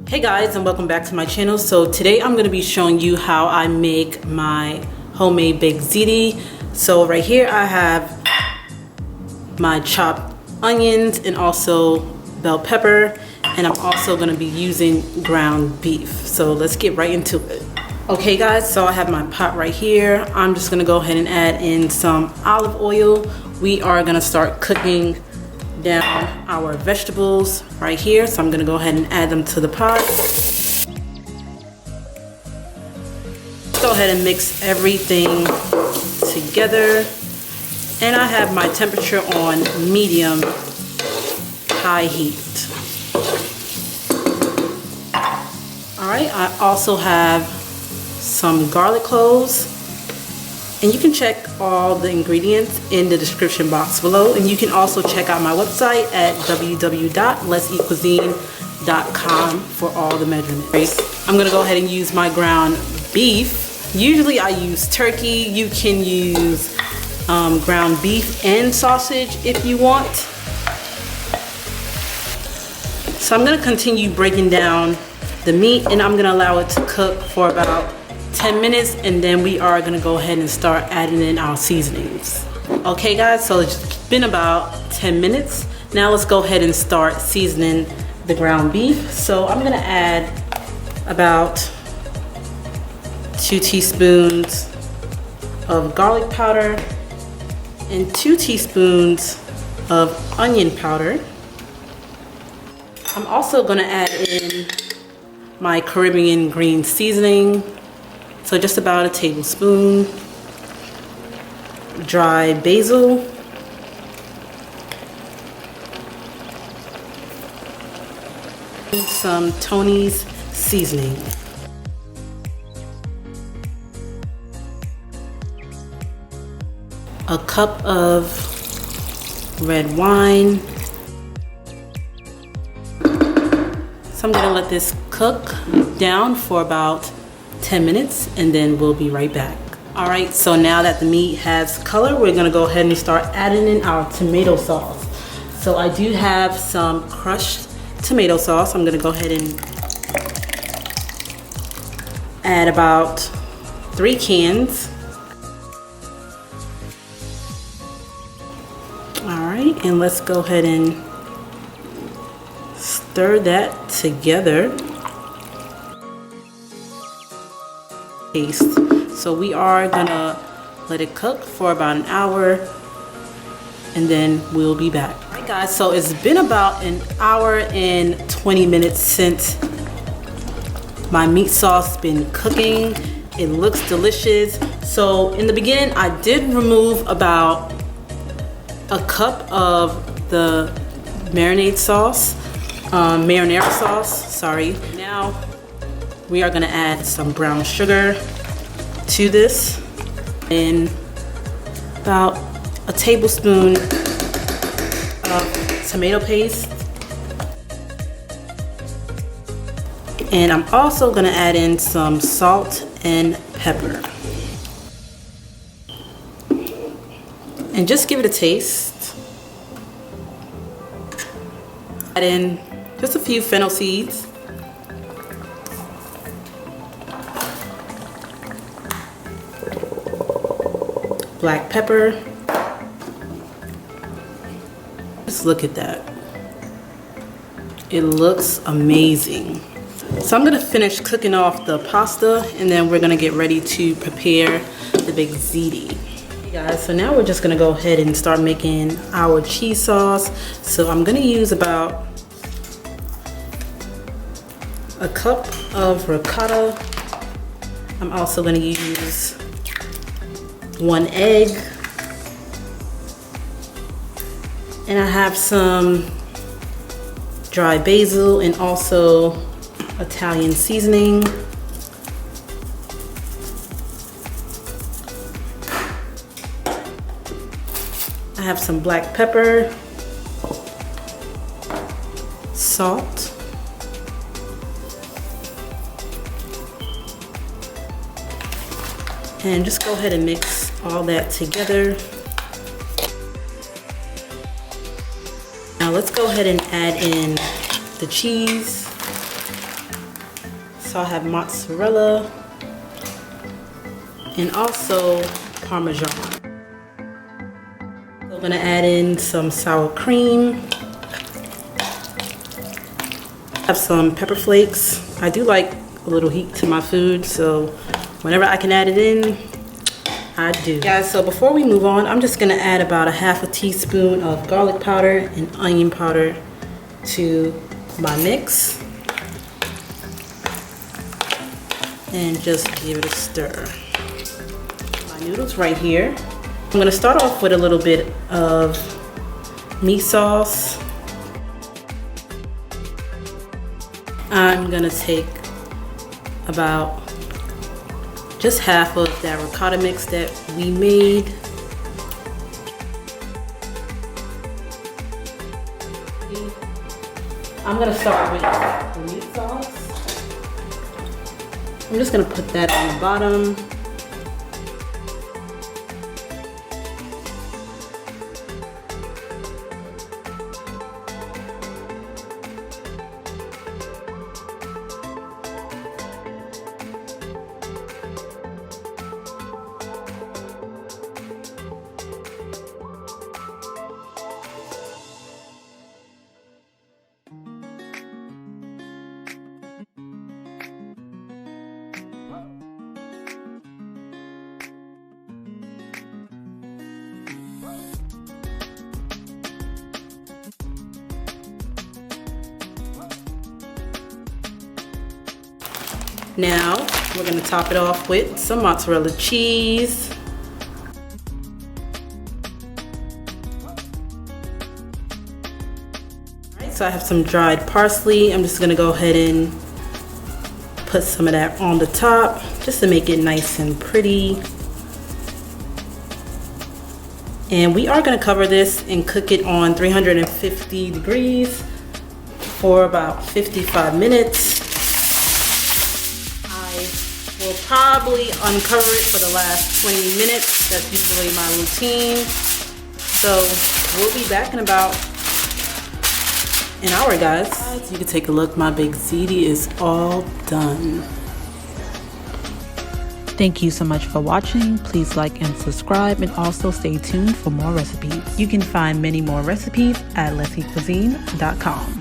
Hey guys, and welcome back to my channel. So today I'm going to be showing you how I make my homemade baked ziti. So right here I have my chopped onions and also bell pepper, and I'm also going to be using ground beef. So let's get right into it. Okay guys, so I have my pot right here. I'm just going to go ahead and add in some olive oil. We are going to start cooking down our vegetables right here, so I'm going to go ahead and add them to the pot. Go ahead and mix everything together, and I have my temperature on medium high heat. Alright, I also have some garlic cloves, and you can check all the ingredients in the description box below, and you can also check out my website at www.letsEatdailymeals.com for all the measurements. I'm going to go ahead and use my ground beef. Usually I use turkey. You can use ground beef and sausage if you want. So I'm going to continue breaking down the meat, and I'm going to allow it to cook for about 10 minutes, and then we are going to go ahead and start adding in our seasonings. Okay guys, so it's been about 10 minutes. Now let's go ahead and start seasoning the ground beef. So I'm going to add about 2 teaspoons of garlic powder and 2 teaspoons of onion powder. I'm also going to add in my Caribbean green seasoning. So just about a tablespoon. Dry basil. And some Tonys seasoning. A cup of red wine. So I'm gonna let this cook down for about 10 minutes, and then we'll be right back. All right, so now that the meat has color, we're gonna go ahead and start adding in our tomato sauce. So I do have some crushed tomato sauce. I'm gonna go ahead and add about 3 cans. All right, and let's go ahead and stir that together. So we are gonna let it cook for about an hour, and then we'll be back. All right guys, so it's been about an hour and 20 minutes since my meat sauce has been cooking. It looks delicious. So in the beginning I did remove about a cup of the marinara sauce. Sorry. Now we are gonna add some brown sugar to this, and about a tablespoon of tomato paste. And I'm also gonna add in some salt and pepper. And just give it a taste. Add in just a few fennel seeds. Black pepper. Just look at that. It looks amazing. So I'm gonna finish cooking off the pasta, and then we're gonna get ready to prepare the baked ziti. Hey guys, so now we're just gonna go ahead and start making our cheese sauce. So I'm gonna use about a cup of ricotta. I'm also gonna use 1 egg, and I have some dry basil and also Italian seasoning. I have some black pepper, salt, and just go ahead and mix all that together. Now let's go ahead and add in the cheese. So I have mozzarella and also parmesan. So I'm gonna add in some sour cream. I have some pepper flakes. I do like a little heat to my food, so whenever I can add it in, I do. Guys, so before we move on, I'm just gonna add about a half a teaspoon of garlic powder and onion powder to my mix. And just give it a stir. My noodles right here. I'm gonna start off with a little bit of meat sauce. I'm gonna take about just half of that ricotta mix that we made. I'm gonna start with the meat sauce. I'm just gonna put that on the bottom. Now, we're gonna top it off with some mozzarella cheese. Alright, so I have some dried parsley. I'm just gonna go ahead and put some of that on the top, just to make it nice and pretty. And we are gonna cover this and cook it on 350 degrees for about 55 minutes. We'll probably uncover it for the last 20 minutes. That's usually my routine. So we'll be back in about an hour, guys. You can take a look. My big ziti is all done. Thank you so much for watching. Please like and subscribe, and also stay tuned for more recipes. You can find many more recipes at letsEatdailymeals.com.